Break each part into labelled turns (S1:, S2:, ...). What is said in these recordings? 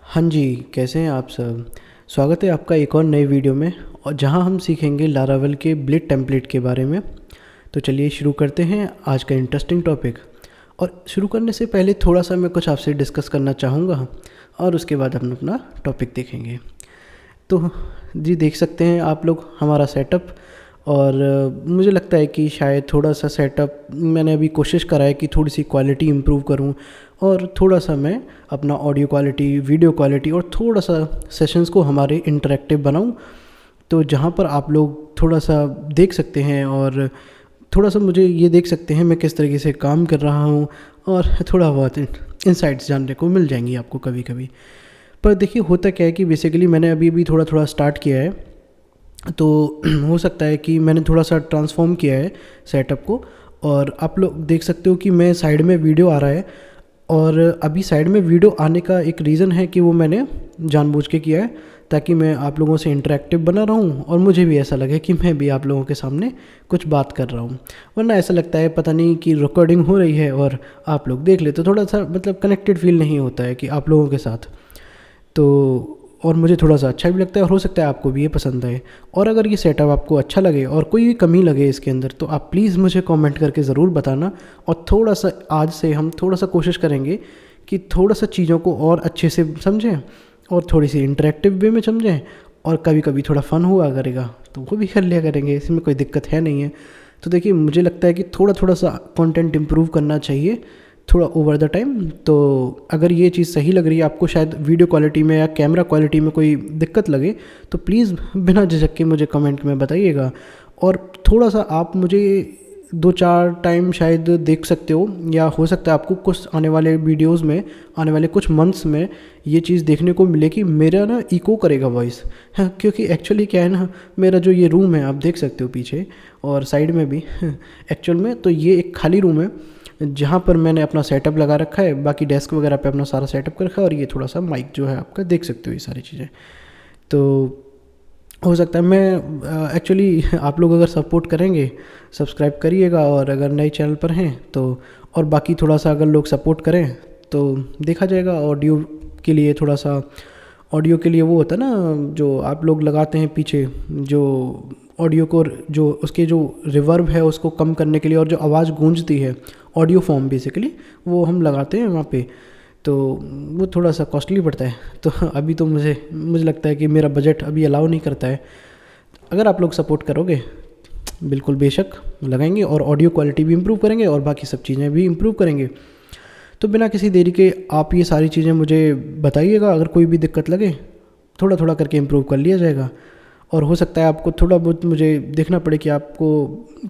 S1: हाँ जी, कैसे हैं आप सब? स्वागत है आपका एक और नए वीडियो में और जहां हम सीखेंगे लारावेल के ब्लेड टेम्पलेट के बारे में। तो चलिए शुरू करते हैं आज का इंटरेस्टिंग टॉपिक। और शुरू करने से पहले थोड़ा सा मैं कुछ आपसे डिस्कस करना चाहूँगा और उसके बाद हम अपना टॉपिक देखेंगे। तो जी देख सकते हैं आप लोग हमारा सेटअप। और मुझे लगता है कि शायद थोड़ा सा सेटअप मैंने अभी कोशिश करा है कि थोड़ी सी क्वालिटी इम्प्रूव करूं और थोड़ा सा मैं अपना ऑडियो क्वालिटी, वीडियो क्वालिटी और थोड़ा सा सेशंस को हमारे इंटरेक्टिव बनाऊं। तो जहां पर आप लोग थोड़ा सा देख सकते हैं और थोड़ा सा मुझे ये देख सकते हैं मैं किस तरीके से काम कर रहा हूं और थोड़ा बहुत इनसाइट्स जानने को मिल जाएंगी आपको कभी कभी। पर देखिए होता क्या है कि बेसिकली मैंने अभी अभी थोड़ा थोड़ा स्टार्ट किया है, तो हो सकता है कि मैंने थोड़ा सा ट्रांसफॉर्म किया है सेटअप को। और आप लोग देख सकते हो कि मैं साइड में वीडियो आ रहा है। और अभी साइड में वीडियो आने का एक रीज़न है कि वो मैंने जानबूझ के किया है ताकि मैं आप लोगों से इंटरेक्टिव बना रहूं और मुझे भी ऐसा लगे कि मैं भी आप लोगों के सामने कुछ बात कर रहा हूं। वरना ऐसा लगता है पता नहीं कि रिकॉर्डिंग हो रही है और आप लोग देख लेते, थोड़ा सा मतलब कनेक्टेड फील नहीं होता है कि आप लोगों के साथ। तो और मुझे थोड़ा सा अच्छा भी लगता है और हो सकता है आपको भी ये पसंद आए। और अगर ये सेटअप आपको अच्छा लगे और कोई भी कमी लगे इसके अंदर तो आप प्लीज़ मुझे कमेंट करके ज़रूर बताना। और थोड़ा सा आज से हम थोड़ा सा कोशिश करेंगे कि थोड़ा सा चीज़ों को और अच्छे से समझें और थोड़ी सी इंटरेक्टिव वे में समझें। और कभी कभी थोड़ा फ़न हुआ करेगा तो वो भी कर लिया करेंगे, इसमें कोई दिक्कत है नहीं है। तो देखिए मुझे लगता है कि थोड़ा थोड़ा सा कंटेंट इम्प्रूव करना चाहिए थोड़ा ओवर द टाइम। तो अगर ये चीज़ सही लग रही है आपको, शायद वीडियो क्वालिटी में या कैमरा क्वालिटी में कोई दिक्कत लगे तो प्लीज़ बिना झिझक के मुझे कमेंट में बताइएगा। और थोड़ा सा आप मुझे 2-4 टाइम शायद देख सकते हो, या हो सकता है आपको कुछ आने वाले वीडियोस में, आने वाले कुछ मंथ्स में ये चीज़ देखने को मिले कि मेरा ना इको करेगा वॉइस। हाँ, क्योंकि एक्चुअली क्या है ना, मेरा जो ये रूम है आप देख सकते हो पीछे और साइड में भी एक्चुअल में तो ये एक खाली रूम है जहाँ पर मैंने अपना सेटअप लगा रखा है। बाकी डेस्क वगैरह पे अपना सारा सेटअप कर रखा है और ये थोड़ा सा माइक जो है आपका देख सकते हो ये सारी चीज़ें। तो हो सकता है मैं एक्चुअली आप लोग अगर सपोर्ट करेंगे, सब्सक्राइब करिएगा और अगर नए चैनल पर हैं तो, और बाकी थोड़ा सा अगर लोग सपोर्ट करें तो देखा जाएगा। ऑडियो के लिए थोड़ा सा, ऑडियो के लिए वो होता है ना जो आप लोग लगाते हैं पीछे, जो ऑडियो को जो उसके जो रिवर्ब है उसको कम करने के लिए और जो आवाज़ गूंजती है, ऑडियो फॉर्म बेसिकली वो हम लगाते हैं वहाँ पे। तो वो थोड़ा सा कॉस्टली पड़ता है। तो अभी तो मुझे लगता है कि मेरा बजट अभी अलाउ नहीं करता है। अगर आप लोग सपोर्ट करोगे बिल्कुल बेशक लगाएंगे और ऑडियो क्वालिटी भी इम्प्रूव करेंगे और बाकी सब चीज़ें भी इम्प्रूव करेंगे। तो बिना किसी देरी के आप ये सारी चीज़ें मुझे बताइएगा, अगर कोई भी दिक्कत लगे थोड़ा थोड़ा करके इम्प्रूव कर लिया जाएगा। और हो सकता है आपको थोड़ा बहुत मुझे देखना पड़े कि आपको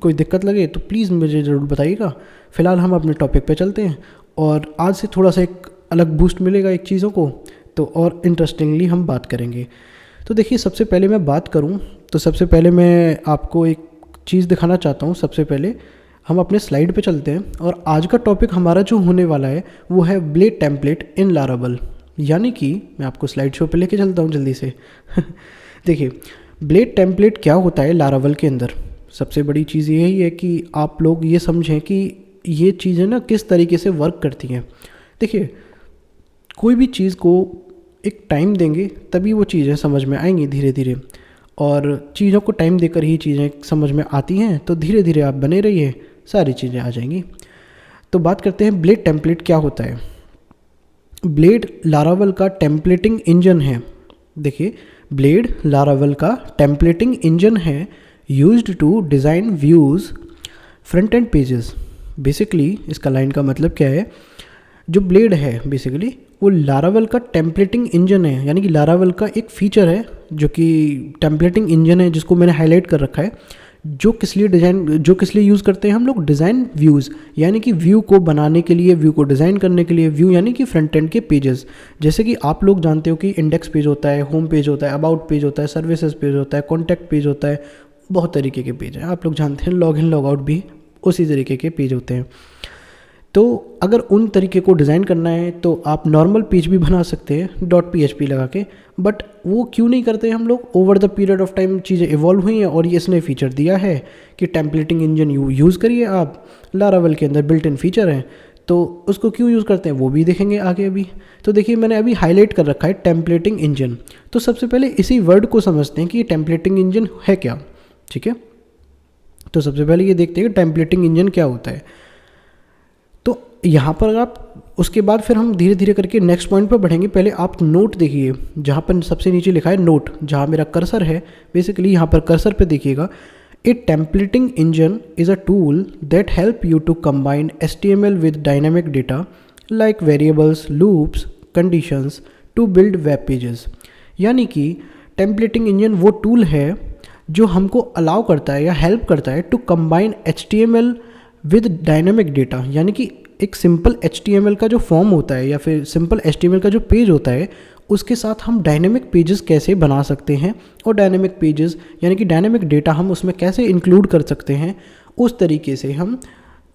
S1: कोई दिक्कत लगे तो प्लीज़ मुझे ज़रूर बताइएगा। फ़िलहाल हम अपने टॉपिक पे चलते हैं और आज से थोड़ा सा एक अलग बूस्ट मिलेगा एक चीज़ों को, तो और इंटरेस्टिंगली हम बात करेंगे। तो देखिए सबसे पहले मैं बात करूं तो सबसे पहले मैं आपको एक चीज़ दिखाना चाहता हूं। सबसे पहले हम अपने स्लाइड पे चलते हैं और आज का टॉपिक हमारा जो होने वाला है वो है ब्लेड टेम्पलेट इन लारावेल। यानी कि मैं आपको स्लाइड शो पे लेके चलता हूँ जल्दी से। देखिए ब्लेड टेम्पलेट क्या होता है लारावेल के अंदर। सबसे बड़ी चीज़ यही है कि आप लोग ये समझें कि ये चीज़ें ना किस तरीके से वर्क करती हैं। देखिए कोई भी चीज़ को एक टाइम देंगे तभी वो चीज़ें समझ में आएंगी धीरे धीरे, और चीज़ों को टाइम देकर ही चीज़ें समझ में आती हैं। तो धीरे धीरे आप बने रहिए, सारी चीज़ें आ जाएंगी। तो बात करते हैं ब्लेड टेम्पलेट क्या होता है। ब्लेड लारावेल का टेम्पलेटिंग इंजन है। देखिए ब्लेड लारावेल का टेम्पलेटिंग इंजन है, used to design views front end pages. Basically इसका लाइन का मतलब क्या है, जो ब्लेड है बेसिकली वो लारावेल का टेम्पलेटिंग इंजन है। यानी कि लारावेल का एक फीचर है जो कि टेम्पलेटिंग इंजन है, जिसको मैंने हाईलाइट कर रखा है। जो किस लिए यूज़ करते हैं हम लोग, डिज़ाइन व्यूज़, यानी कि व्यू को बनाने के लिए, व्यू को डिज़ाइन करने के लिए। व्यू यानी कि फ्रंट एंड के पेजेस, जैसे कि आप लोग जानते हो कि इंडेक्स पेज होता है, होम पेज होता है, अबाउट पेज होता है, सर्विसेज पेज होता है, कॉन्टैक्ट पेज होता है, बहुत तरीके के पेज हैं आप लोग जानते हैं। लॉग इन लॉग आउट भी उसी तरीके के पेज होते हैं। तो अगर उन तरीके को डिज़ाइन करना है तो आप नॉर्मल पेज भी बना सकते हैं .php लगा के, बट वो क्यों नहीं करते हम लोग। Over the period of time चीज़ें इवॉल्व हुई हैं और ये इसने फीचर दिया है कि टेम्पलेटिंग इंजन यूज़ करिए आप। लारावेल के अंदर बिल्ट इन फीचर है। तो उसको क्यों यूज़ करते हैं वो भी देखेंगे आगे अभी। तो देखिए मैंने अभी हाईलाइट कर रखा है टेम्पलेटिंग इंजन। तो सबसे पहले इसी वर्ड को समझते हैं कि ये टेम्पलेटिंग इंजन है क्या, ठीक है। तो सबसे पहले ये देखते हैं कि टेम्पलेटिंग इंजन क्या होता है। तो यहाँ पर आप उसके बाद फिर हम धीरे धीरे करके नेक्स्ट पॉइंट पर बढ़ेंगे। पहले आप नोट देखिए, जहाँ पर सबसे नीचे लिखा है नोट, जहाँ मेरा कर्सर है बेसिकली यहाँ पर कर्सर पे देखिएगा। A templating engine is a tool that help you to combine HTML with dynamic data like variables, loops, conditions to build web pages. यानी कि टेम्पलेटिंग इंजन वो टूल है जो हमको अलाउ करता है या हेल्प करता है to combine HTML with dynamic data, यानी कि एक सिंपल HTML का जो फॉर्म होता है या फिर सिंपल HTML का जो पेज होता है उसके साथ हम डायनेमिक पेजेस कैसे बना सकते हैं, और डायनेमिक पेजेस यानी कि डायनेमिक डेटा हम उसमें कैसे इंक्लूड कर सकते हैं, उस तरीके से हम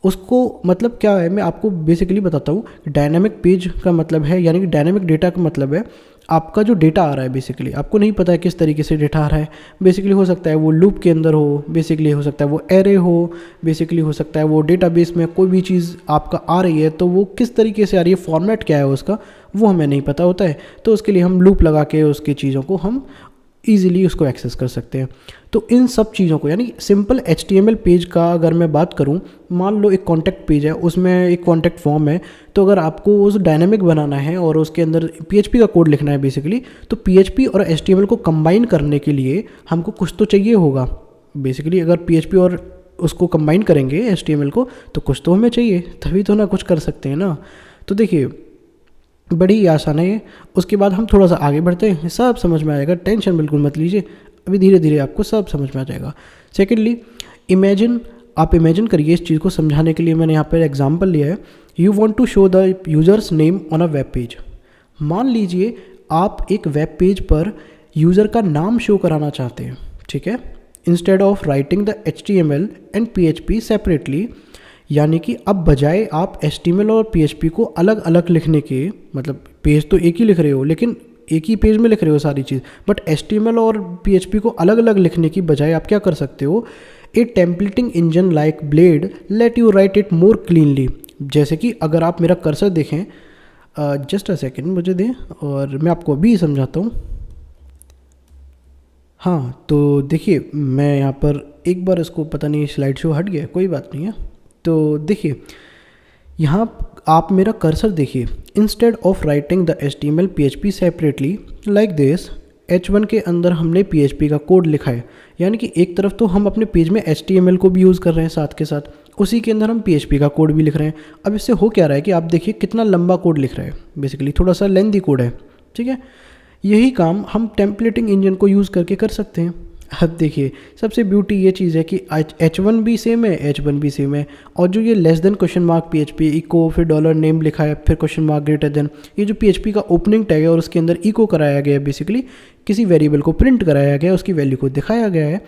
S1: उसको, मतलब क्या है मैं आपको बेसिकली बताता हूँ। डायनेमिक पेज का मतलब है, यानी कि डायनेमिक डेटा का मतलब है आपका जो डेटा आ रहा है बेसिकली आपको नहीं पता है किस तरीके से डेटा आ रहा है। बेसिकली हो सकता है वो लूप के अंदर हो, बेसिकली हो सकता है वो एरे हो, बेसिकली हो सकता है वो डेटाबेस में कोई भी चीज़ आपका आ रही है तो वो किस तरीके से आ रही है, फॉर्मेट क्या है उसका, वो हमें नहीं पता होता है। तो उसके लिए हम लूप लगा के उसकी चीज़ों को हम ईजिली उसको एक्सेस कर सकते हैं। तो इन सब चीज़ों को, यानी सिंपल HTML पेज का अगर मैं बात करूं, मान लो एक कॉन्टैक्ट पेज है, उसमें एक कॉन्टैक्ट फॉर्म है, तो अगर आपको उस डायनेमिक बनाना है और उसके अंदर PHP का कोड लिखना है बेसिकली, तो PHP और HTML को कंबाइन करने के लिए हमको कुछ तो चाहिए होगा बेसिकली। अगर PHP और उसको कंबाइन करेंगे HTML को तो कुछ तो हमें चाहिए, तभी तो ना कुछ कर सकते हैं ना। तो देखिए बड़ी आसान है ये। उसके बाद हम थोड़ा सा आगे बढ़ते हैं, सब समझ में आएगा, टेंशन बिल्कुल मत लीजिए, अभी धीरे धीरे आपको सब समझ में आ जाएगा। सेकेंडली आप इमेजिन करिए, इस चीज़ को समझाने के लिए मैंने यहाँ पर एग्जांपल लिया है। You want to show the users name on a web page. मान लीजिए आप एक वेब पेज पर यूज़र का नाम शो कराना चाहते हैं, ठीक है, instead of writing the HTML and PHP separately. यानी कि अब बजाय आप HTML और PHP को अलग अलग लिखने के, मतलब पेज तो एक ही लिख रहे हो लेकिन एक ही पेज में लिख रहे हो सारी चीज़, बट HTML और PHP को अलग अलग लिखने की बजाय आप क्या कर सकते हो, a templating engine like Blade let you write it more cleanly. जैसे कि अगर आप मेरा कर्सर देखें, जस्ट अ सेकेंड मुझे दें और मैं आपको अभी समझाता हूँ। हाँ तो देखिए मैं यहाँ पर एक बार इसको, पता नहीं स्लाइड शो हट गया, कोई बात नहीं है। तो देखिए यहाँ आप मेरा कर्सर देखिए, instead of writing the HTML PHP separately like this, H1 के अंदर हमने PHP का कोड लिखा है। यानी कि एक तरफ तो हम अपने पेज में HTML को भी यूज़ कर रहे हैं, साथ के साथ उसी के अंदर हम PHP का कोड भी लिख रहे हैं। अब इससे हो क्या रहा है कि आप देखिए कितना लंबा कोड लिख रहा है, बेसिकली थोड़ा सा लेंथी कोड है, ठीक है। यही काम हम टेम्पलेटिंग इंजन को यूज़ करके कर सकते हैं। अब देखिए सबसे ब्यूटी ये चीज़ है कि H1 भी सेम है, H1 भी सेम है, और जो ये less than question mark PHP echo फिर डॉलर नेम लिखा है फिर क्वेश्चन मार्क ग्रेटर देन, ये जो PHP का ओपनिंग टैग है और उसके अंदर इको कराया गया है, बेसिकली किसी वेरिएबल को प्रिंट कराया गया है, उसकी वैल्यू को दिखाया गया है।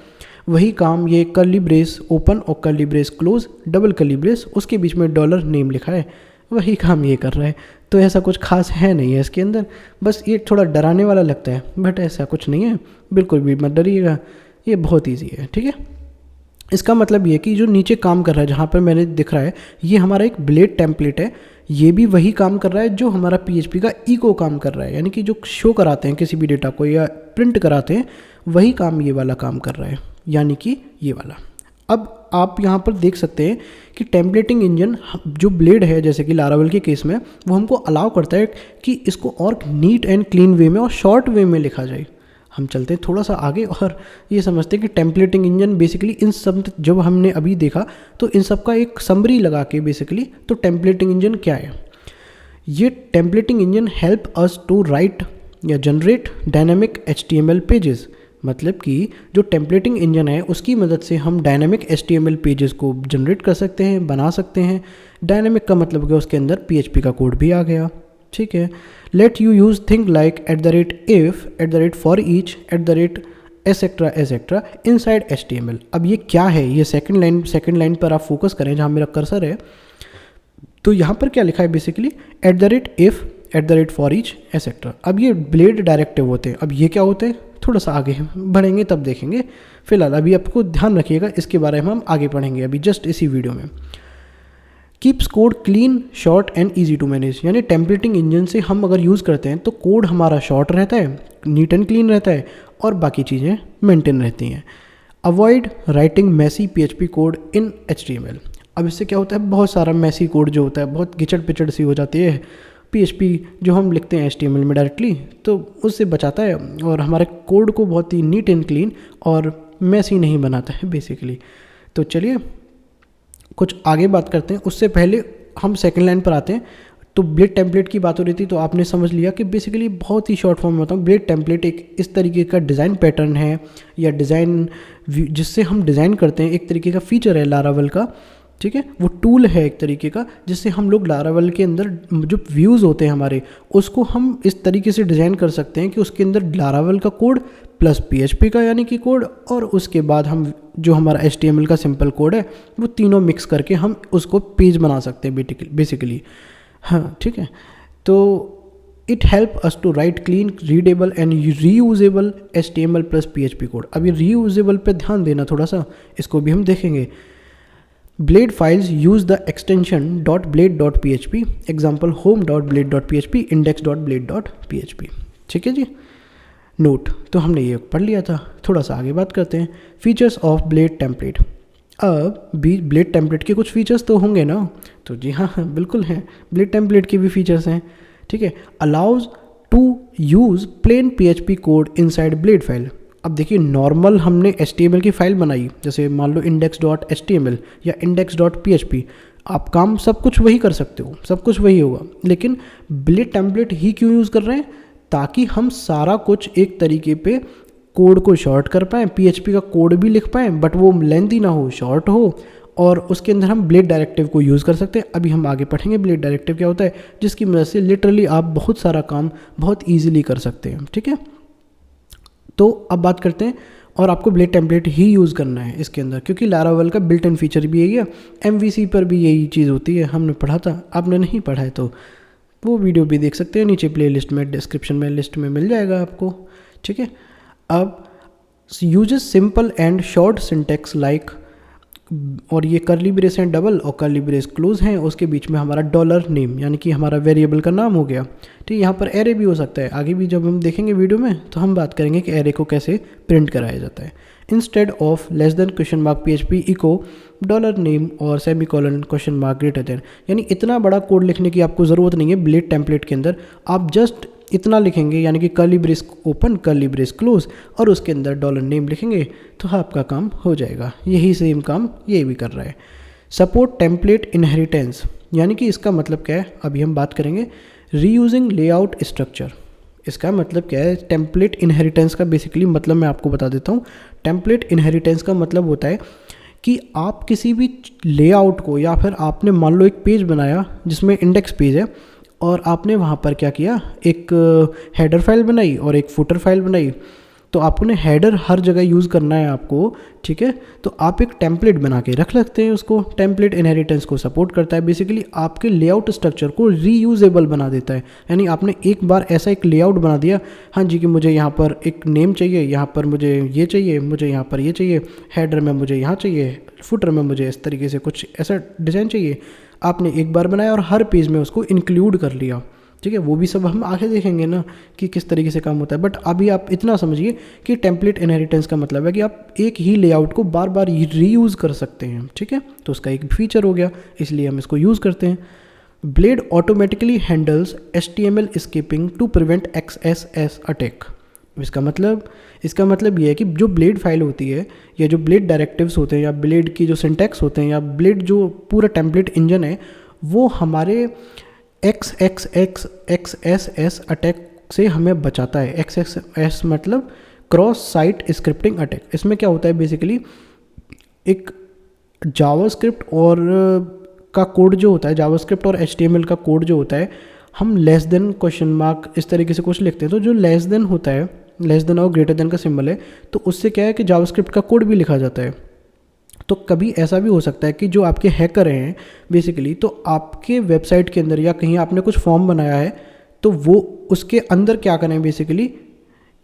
S1: वही काम ये कर्ली ब्रेस ओपन और curly brace close, double curly brace, उसके बीच में डॉलर नेम लिखा है, वही काम ये कर रहा है। तो ऐसा कुछ खास है नहीं है इसके अंदर, बस ये थोड़ा डराने वाला लगता है, बट ऐसा कुछ नहीं है, बिल्कुल भी मत डरिएगा, ये बहुत इजी है, ठीक है। इसका मतलब ये कि जो नीचे काम कर रहा है, जहाँ पर मैंने दिख रहा है, ये हमारा एक ब्लेड टेम्पलेट है, ये भी वही काम कर रहा है जो हमारा PHP का इको काम कर रहा है, यानी कि जो शो कराते हैं किसी भी डेटा को या प्रिंट कराते हैं, वही काम ये वाला काम कर रहा है, यानी कि ये वाला। अब आप यहाँ पर देख सकते हैं कि टेम्पलेटिंग इंजन जो ब्लेड है, जैसे कि लारावेल के केस में, वो हमको अलाउ करता है कि इसको और नीट एंड क्लीन वे में और शॉर्ट वे में लिखा जाए। हम चलते हैं थोड़ा सा आगे और ये समझते हैं कि टेम्पलेटिंग इंजन बेसिकली इन सब, जब हमने अभी देखा तो इन सब का एक समरी लगा के बेसिकली, तो टेम्पलेटिंग इंजन क्या है। ये templating engine help us to write या जनरेट डायनामिक HTML पेजेस। मतलब कि जो टेम्पलेटिंग इंजन है उसकी मदद से हम डायनामिक HTML पेजेस को जनरेट कर सकते हैं, बना सकते हैं। डायनामिक का मतलब कि उसके अंदर PHP का कोड भी आ गया, ठीक है। Let you use thing like @if, @for each, @etc inside HTML। अब ये क्या है, ये सेकंड लाइन पर आप फोकस करें जहाँ मेरा कर्सर है, तो यहाँ पर क्या लिखा है basically @if, @for each, etc। अब ये ब्लेड डायरेक्टिव होते हैं। अब ये क्या होते हैं, थोड़ा सा आगे बढ़ेंगे तब देखेंगे, फिलहाल अभी आपको ध्यान रखिएगा, इसके बारे में हम आगे पढ़ेंगे अभी जस्ट इसी वीडियो में, keeps code clean, short and easy to manage. यानी टेम्पलेटिंग इंजन से हम अगर यूज़ करते हैं तो कोड हमारा शॉर्ट रहता है, नीट एंड क्लीन रहता है और बाकी चीज़ें मेंटेन रहती हैं। Avoid writing messy PHP code in HTML। अब इससे क्या होता है, बहुत सारा मैसी कोड जो होता है, बहुत गिचड़ पिचड़ सी हो जाती है PHP जो हम लिखते हैं HTML में डायरेक्टली, तो उससे बचाता है और हमारे कोड को बहुत ही नीट एंड क्लीन और मैसी नहीं बनाता है बेसिकली। तो चलिए कुछ आगे बात करते हैं। उससे पहले हम सेकंड लाइन पर आते हैं। तो ब्लेड टेम्पलेट की बात हो रही थी, तो आपने समझ लिया कि बेसिकली बहुत ही शॉर्ट फॉर्म में बताऊँ, ब्लेड टेम्पलेट एक इस तरीके का डिज़ाइन पैटर्न है या डिज़ाइन जिससे हम डिज़ाइन करते हैं, एक तरीके का फीचर है लारावेल का, ठीक है। वो टूल है एक तरीके का जिससे हम लोग लारावेल के अंदर जो व्यूज़ होते हैं हमारे, उसको हम इस तरीके से डिज़ाइन कर सकते हैं कि उसके अंदर लारावेल का कोड प्लस PHP का यानी कि कोड, और उसके बाद हम जो हमारा HTML का सिंपल कोड है वो तीनों मिक्स करके हम उसको पेज बना सकते हैं बेसिकली। हाँ ठीक है। तो it help us to write clean, readable and reusable HTML plus PHP code. अब ये रीयूजेबल पे ध्यान देना थोड़ा सा, इसको भी हम देखेंगे। Blade files use the extension .blade.php, example home.blade.php, index.blade.php। ठीक है जी। नोट तो हमने ये पढ़ लिया था, थोड़ा सा आगे बात करते हैं। Features of blade template. अब भी ब्लेड टेम्पलेट के कुछ फीचर्स तो होंगे ना, तो जी हाँ बिल्कुल हैं, ब्लेड टेम्पलेट के भी फीचर्स हैं, ठीक है। Allows to use plain PHP code inside blade file. अब देखिए नॉर्मल हमने HTML की फ़ाइल बनाई, जैसे मान लो index.html या index.php, आप काम सब कुछ वही कर सकते हो, सब कुछ वही होगा, लेकिन ब्लेड टेम्पलेट ही क्यों यूज़ कर रहे हैं, ताकि हम सारा कुछ एक तरीके पे कोड को शॉर्ट कर पाएँ, PHP का कोड भी लिख पाएँ बट वो लेंथी ना हो, शॉर्ट हो, और उसके अंदर हम ब्लेड डायरेक्टिव को यूज़ कर सकते हैं। अभी हम आगे पढ़ेंगे ब्लेड डायरेक्टिव क्या होता है, जिसकी मदद से लिटरली आप बहुत सारा काम बहुत ईजिली कर सकते हैं, ठीक है। तो अब बात करते हैं, और आपको ब्लेड टेम्पलेट ही यूज़ करना है इसके अंदर, क्योंकि लारावेल का बिल्ट इन फीचर भी यही है। MVC पर भी यही चीज़ होती है, हमने पढ़ा था, आपने नहीं पढ़ा है तो वो वीडियो भी देख सकते हैं, नीचे प्ले लिस्ट में, डिस्क्रिप्शन में लिस्ट में मिल जाएगा आपको, ठीक है। अब uses simple and short syntax like, और ये करली ब्रेस हैं डबल और करली ब्रेस क्लोज हैं, उसके बीच में हमारा डॉलर नेम यानी कि हमारा वेरिएबल का नाम हो गया, ठीक। यहाँ पर एरे भी हो सकता है, आगे भी जब हम देखेंगे वीडियो में तो हम बात करेंगे कि एरे को कैसे प्रिंट कराया जाता है। Instead of less than question mark PHP echo dollar name और semicolon question mark greater than. यानी इतना बड़ा कोड लिखने की आपको ज़रूरत नहीं है ब्लेड टेम्पलेट के अंदर, आप जस्ट इतना लिखेंगे यानी कि curly brace open curly brace close और उसके अंदर डॉलर नेम लिखेंगे तो आपका काम हो जाएगा। यही सेम काम ये भी कर रहा है। सपोर्ट टेम्पलेट इनहेरिटेंस, यानी कि इसका मतलब क्या है, अभी हम बात करेंगे। रीयूजिंग लेआउट स्ट्रक्चर, इसका मतलब क्या है, टेम्पलेट इनहेरिटेंस का बेसिकली मतलब मैं आपको बता देता हूँ। टेम्पलेट इनहेरिटेंस का मतलब होता है कि आप किसी भी लेआउट को, या फिर आपने मान लो एक पेज बनाया जिसमें इंडेक्स पेज है और आपने वहाँ पर क्या किया, एक हेडर फाइल बनाई और एक फुटर फाइल बनाई, तो आपने हेडर हर जगह यूज़ करना है आपको, ठीक है। तो आप एक टेम्पलेट बना के रख सकते हैं उसको। टेम्पलेट इनहेरिटेंस को सपोर्ट करता है, बेसिकली आपके लेआउट स्ट्रक्चर को रीयूजेबल बना देता है। यानी आपने एक बार ऐसा एक लेआउट बना दिया, हाँ जी, कि मुझे यहाँ पर एक नेम चाहिए, यहाँ पर मुझे ये चाहिए, मुझे यहाँ पर ये चाहिए, हेडर में मुझे यहाँ चाहिए, फुटर में मुझे इस तरीके से कुछ ऐसा डिज़ाइन चाहिए। आपने एक बार बनाया और हर पेज में उसको इंक्लूड कर लिया, ठीक है। वो भी सब हम आगे देखेंगे ना कि किस तरीके से काम होता है, बट अभी आप इतना समझिए कि टेम्पलेट इनहेरिटेंस का मतलब है कि आप एक ही लेआउट को बार बार रीयूज़ कर सकते हैं, ठीक है। तो उसका एक फीचर हो गया, इसलिए हम इसको यूज़ करते हैं। Blade automatically handles HTML skipping to prevent XSS attack. इसका मतलब ये है कि जो ब्लेड फाइल होती है या जो ब्लेड डायरेक्टिव्स होते हैं या ब्लेड की जो सिंटैक्स होते हैं या ब्लेड जो पूरा टेम्पलेट इंजन है, वो हमारे XSS अटैक से हमें बचाता है। XSS मतलब क्रॉस साइट स्क्रिप्टिंग अटैक। इसमें क्या होता है, बेसिकली एक जावास्क्रिप्ट और का कोड जो होता है, जावास्क्रिप्ट और HTML का कोड जो होता है, हम लेस देन क्वेश्चन मार्क इस तरीके से कुछ लिखते हैं, तो जो लेस देन होता है, लेस देन और ग्रेटर देन का सिंबल है, तो उससे क्या है कि जावास्क्रिप्ट का कोड भी लिखा जाता है। तो कभी ऐसा भी हो सकता है कि जो आपके हैकर हैं बेसिकली, तो आपके वेबसाइट के अंदर या कहीं आपने कुछ फॉर्म बनाया है, तो वो उसके अंदर क्या करें बेसिकली,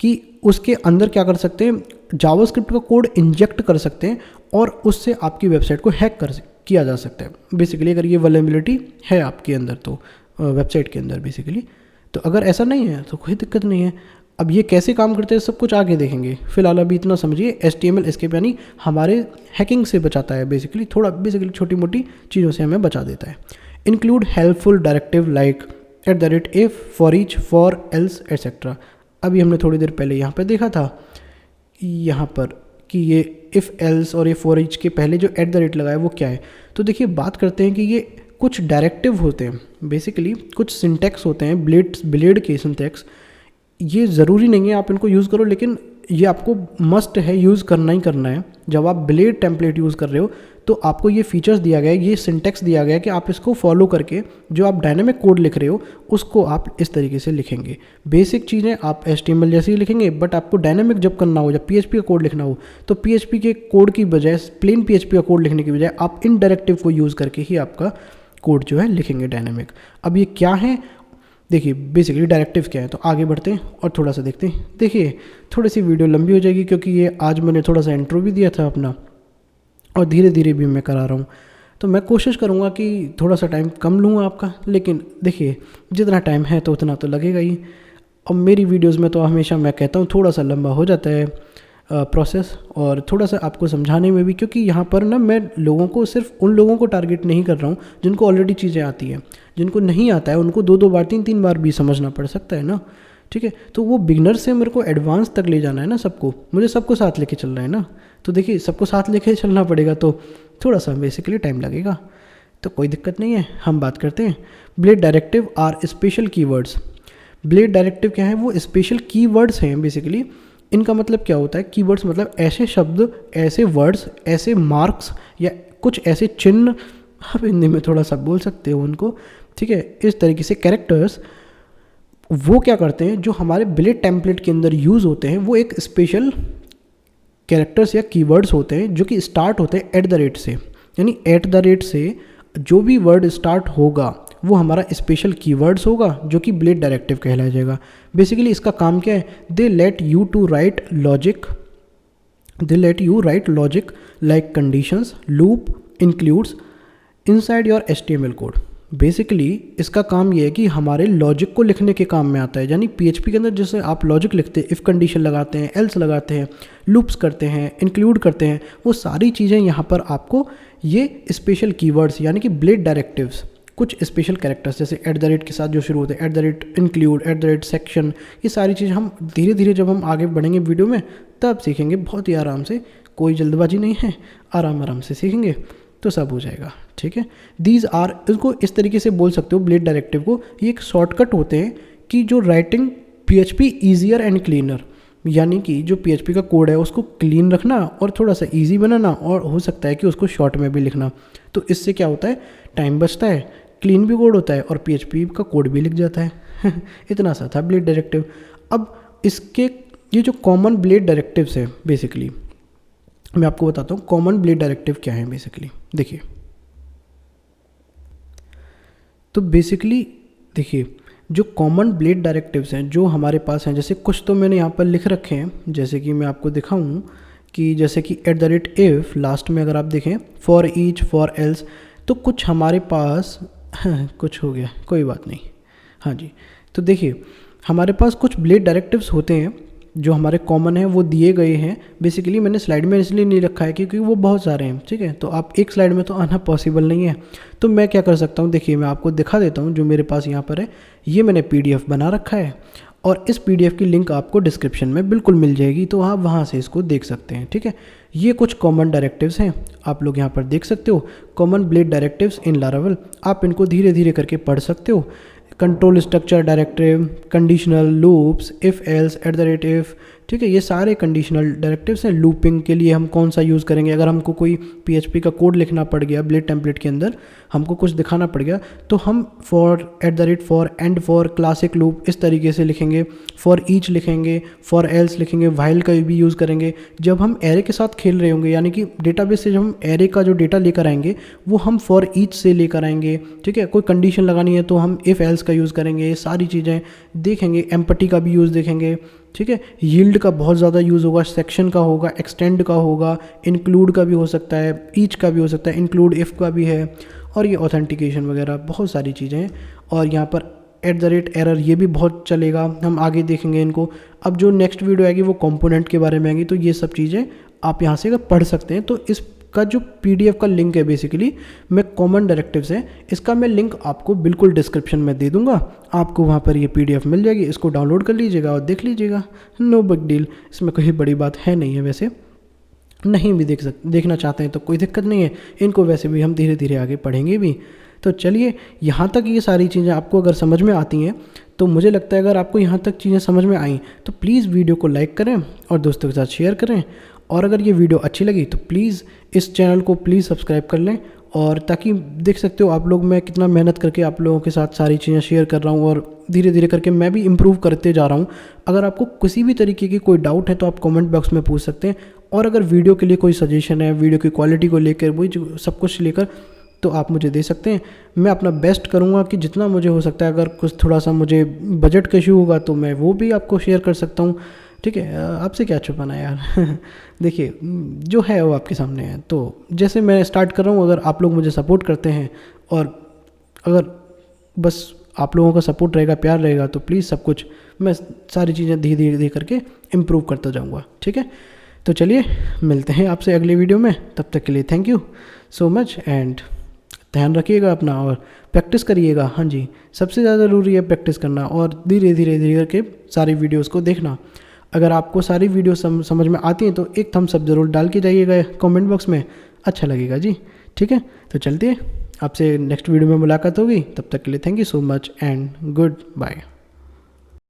S1: कि उसके अंदर क्या कर सकते हैं, जावास्क्रिप्ट का कोड इंजेक्ट कर सकते हैं और उससे आपकी वेबसाइट को हैक किया जा सकता है बेसिकली, अगर ये वल्नरेबिलिटी है आपके अंदर तो वेबसाइट के अंदर बेसिकली। तो अगर ऐसा नहीं है तो कोई दिक्कत नहीं है। अब ये कैसे काम करते हैं सब कुछ आगे देखेंगे, फिलहाल अभी इतना समझिए HTML एस्केप यानी हमारे हैकिंग से बचाता है बेसिकली, थोड़ा बेसिकली छोटी मोटी चीज़ों से हमें बचा देता है। Include helpful directive like @if, for each, for else etcetera. अभी हमने थोड़ी देर पहले यहाँ पर देखा था यहाँ पर कि ये इफ़ एल्स और ये फॉर ईच के पहले जो @ लगाया वो क्या है। तो देखिए बात करते हैं कि ये कुछ डायरेक्टिव होते हैं बेसिकली, कुछ सिंटैक्स होते हैं ब्लेड के सिंटैक्स। ये ज़रूरी नहीं है आप इनको यूज़ करो, लेकिन ये आपको मस्ट है, यूज़ करना ही करना है। जब आप ब्लेड टेम्पलेट यूज़ कर रहे हो तो आपको ये फीचर्स दिया गया है, ये सिंटैक्स दिया गया है कि आप इसको फॉलो करके जो आप डायनेमिक कोड लिख रहे हो उसको आप इस तरीके से लिखेंगे। बेसिक चीज़ें आप HTML जैसे ही लिखेंगे, बट आपको डायनेमिक जब करना हो, जब PHP का कोड लिखना हो तो PHP के कोड की बजाय, प्लेन PHP का कोड लिखने की बजाय आप इन डायरेक्टिव को यूज़ करके ही आपका कोड जो है लिखेंगे डायनेमिक। अब ये क्या है देखिए, बेसिकली डायरेक्टिव क्या है, तो आगे बढ़ते हैं और थोड़ा सा देखते हैं। देखिए थोड़ी सी वीडियो लंबी हो जाएगी क्योंकि ये आज मैंने थोड़ा सा इंट्रो भी दिया था अपना और धीरे धीरे भी मैं करा रहा हूँ, तो मैं कोशिश करूँगा कि थोड़ा सा टाइम कम लूँ आपका, लेकिन देखिए जितना टाइम है तो उतना तो लगेगा ही। और मेरी वीडियोज़ में तो हमेशा मैं कहता हूँ थोड़ा सा लंबा हो जाता है प्रोसेस, और थोड़ा सा आपको समझाने में भी, क्योंकि यहाँ पर ना मैं लोगों को, सिर्फ उन लोगों को टारगेट नहीं कर रहा हूँ जिनको ऑलरेडी चीज़ें आती हैं। जिनको नहीं आता है उनको 2-2 बार 3-3 बार भी समझना पड़ सकता है ना, ठीक है। तो वो बिगनर से मेरे को एडवांस तक ले जाना है ना, सबको, मुझे सबको साथ लेके चलना है ना। तो देखिए सबको साथ लेके चलना पड़ेगा तो थोड़ा सा बेसिकली टाइम लगेगा, तो कोई दिक्कत नहीं है। हम बात करते हैं blade directive are special keywords. Blade directive क्या है, वो स्पेशल कीवर्ड्स हैं बेसिकली। इनका मतलब क्या होता है, कीवर्ड्स मतलब ऐसे शब्द, ऐसे वर्ड्स, ऐसे मार्क्स या कुछ ऐसे चिन्ह, आप हिंदी में थोड़ा सा बोल सकते हो उनको, ठीक है, इस तरीके से कैरेक्टर्स, वो क्या करते हैं जो हमारे ब्लेड टेम्पलेट के अंदर यूज़ होते हैं, वो एक स्पेशल कैरेक्टर्स या कीवर्ड्स होते हैं जो कि स्टार्ट होते हैं @ से, यानी @ से जो भी वर्ड स्टार्ट होगा वो हमारा स्पेशल कीवर्ड्स होगा जो कि ब्लेड डायरेक्टिव कहलाया जाएगा। बेसिकली इसका काम क्या है, they let you write logic like conditions, loop, includes inside your HTML code. Basically इसका काम ये है कि हमारे लॉजिक को लिखने के काम में आता है, यानी PHP के अंदर जैसे आप लॉजिक लिखते हैं, इफ़ कंडीशन लगाते हैं, एल्स लगाते हैं, लूप्स करते हैं, इंक्लूड करते हैं, वो सारी चीज़ें यहाँ पर आपको ये स्पेशल कीवर्ड्स यानी कि ब्लेड डायरेक्टिव्स, कुछ स्पेशल कैरेक्टर्स जैसे @ के साथ जो शुरू होते हैं, @include, @section, ये सारी चीज़ हम धीरे धीरे जब हम आगे बढ़ेंगे वीडियो में तब सीखेंगे, बहुत ही आराम से, कोई जल्दबाजी नहीं है, आराम से सीखेंगे तो सब हो जाएगा, ठीक है। दीज आर, इसको इस तरीके से बोल सकते हो ब्लेड डायरेक्टिव को, ये एक शॉर्टकट होते हैं कि जो writing PHP easier and cleaner, यानी कि जो PHP का कोड है उसको क्लीन रखना और थोड़ा सा ईजी बनाना, और हो सकता है कि उसको शॉर्ट में भी लिखना। तो इससे क्या होता है, टाइम बचता है, क्लीन भी कोड होता है और PHP का कोड भी लिख जाता है इतना सा था ब्लेड डायरेक्टिव। अब इसके ये जो कॉमन ब्लेड डायरेक्टिव्स है, बेसिकली मैं आपको बताता हूँ कॉमन ब्लेड डायरेक्टिव क्या है। बेसिकली देखिए, तो बेसिकली देखिए जो कॉमन ब्लेड डायरेक्टिव्स हैं जो हमारे पास हैं, जैसे कुछ तो मैंने यहाँ पर लिख रखे हैं, जैसे कि मैं आपको दिखाऊं कि जैसे कि @if, लास्ट में अगर आप देखें फॉर ईच, फॉर एल्स, तो कुछ हमारे पास कुछ हो गया, कोई बात नहीं, हाँ जी। तो देखिए हमारे पास कुछ ब्लेड डायरेक्टिव्स होते हैं जो हमारे कॉमन है, वो दिए गए हैं। बेसिकली मैंने स्लाइड में इसलिए नहीं रखा है क्योंकि वो बहुत सारे हैं, ठीक है, तो आप एक स्लाइड में तो आना पॉसिबल नहीं है। तो मैं क्या कर सकता हूँ, देखिए मैं आपको दिखा देता हूँ जो मेरे पास यहाँ पर है, ये मैंने PDF बना रखा है और इस PDF की लिंक आपको डिस्क्रिप्शन में बिल्कुल मिल जाएगी, तो आप वहाँ से इसको देख सकते हैं, ठीक है। ये कुछ कॉमन डायरेक्टिव्स हैं, आप लोग यहाँ पर देख सकते हो, कॉमन ब्लेड डायरेक्टिव्स इन लारावेल। आप इनको धीरे धीरे करके पढ़ सकते हो। Control structure directive, conditional, loops, if else, @if, ठीक है, ये सारे कंडीशनल डायरेक्टिव्स हैं। लूपिंग के लिए हम कौन सा यूज़ करेंगे, अगर हमको कोई PHP का कोड लिखना पड़ गया ब्लेड टेम्पलेट के अंदर, हमको कुछ दिखाना पड़ गया, तो हम for, @for, and for, classic loop, इस तरीके से लिखेंगे, फॉर ईच लिखेंगे, फॉर एल्स लिखेंगे, व्हाइल का भी यूज़ करेंगे। जब हम एरे के साथ खेल रहे होंगे, यानी कि डेटाबेस से जब हम एरे का जो डेटा लेकर आएंगे वो हम फॉर ईच से लेकर आएंगे, ठीक है। कोई कंडीशन लगानी है तो हम इफ़ एल्स का यूज़ करेंगे, ये सारी चीज़ें देखेंगे, एम्पटी का भी यूज़ देखेंगे, ठीक है। यील्ड का बहुत ज़्यादा यूज़ होगा, सेक्शन का होगा, एक्सटेंड का होगा, इंक्लूड का भी हो सकता है, ईच का भी हो सकता है, इंक्लूड इफ़ का भी है, और ये ऑथेंटिकेशन वगैरह बहुत सारी चीज़ें हैं। और यहाँ पर @error ये भी बहुत चलेगा, हम आगे देखेंगे इनको। अब जो नेक्स्ट वीडियो आएगी वो कंपोनेंट के बारे में आएगी, तो ये सब चीज़ें आप यहाँ से अगर पढ़ सकते हैं। तो इसका जो PDF का लिंक है बेसिकली मैं कॉमन डायरेक्टिव्स है, इसका मैं लिंक आपको बिल्कुल डिस्क्रिप्शन में दे दूंगा, आपको वहाँ पर ये PDF मिल जाएगी, इसको डाउनलोड कर लीजिएगा और देख लीजिएगा, नो बिग डील, इसमें कोई बड़ी बात है नहीं है। वैसे नहीं भी देखना चाहते हैं तो कोई दिक्कत नहीं है, इनको वैसे भी हम धीरे धीरे आगे पढ़ेंगे भी। तो चलिए, यहाँ तक ये सारी चीज़ें आपको अगर समझ में आती हैं तो मुझे लगता है अगर आपको यहाँ तक चीज़ें समझ में आई तो प्लीज़ वीडियो को लाइक करें और दोस्तों के साथ शेयर करें। और अगर ये वीडियो अच्छी लगी तो प्लीज़ इस चैनल को प्लीज़ सब्सक्राइब कर लें, और ताकि देख सकते हो आप लोग मैं कितना मेहनत करके आप लोगों के साथ सारी चीज़ें शेयर कर रहा हूँ, और धीरे धीरे करके मैं भी इम्प्रूव करते जा रहा हूँ। अगर आपको किसी भी तरीके की कोई डाउट है तो आप कमेंट बॉक्स में पूछ सकते हैं, और अगर वीडियो के लिए कोई सजेशन है, वीडियो की क्वालिटी को लेकर, वही जो सब कुछ लेकर, तो आप मुझे दे सकते हैं। मैं अपना बेस्ट करूँगा कि जितना मुझे हो सकता है। अगर कुछ थोड़ा सा मुझे बजट का इशू होगा तो मैं वो भी आपको शेयर कर सकता हूँ, ठीक है। आपसे क्या छुपाना यार देखिए जो है वो आपके सामने है। तो जैसे मैं स्टार्ट कर रहा हूँ, अगर आप लोग मुझे सपोर्ट करते हैं, और अगर बस आप लोगों का सपोर्ट रहेगा, प्यार रहेगा, तो प्लीज़ सब कुछ मैं सारी चीज़ें धीरे धीरे करके इम्प्रूव करता जाऊँगा, ठीक है। तो चलिए मिलते हैं आपसे अगले वीडियो में, तब तक के लिए thank you so much, and ध्यान रखिएगा अपना और प्रैक्टिस करिएगा। हाँ जी, सबसे ज़्यादा ज़रूरी है प्रैक्टिस करना, और धीरे धीरे करके सारी वीडियोस को देखना। अगर आपको सारी वीडियो समझ में आती हैं तो एक थम्स अप ज़रूर डाल के जाइएगा कमेंट बॉक्स में, अच्छा लगेगा जी, ठीक है। तो चलते हैं, आपसे नेक्स्ट वीडियो में मुलाकात होगी, तब तक के लिए thank you so much and good bye.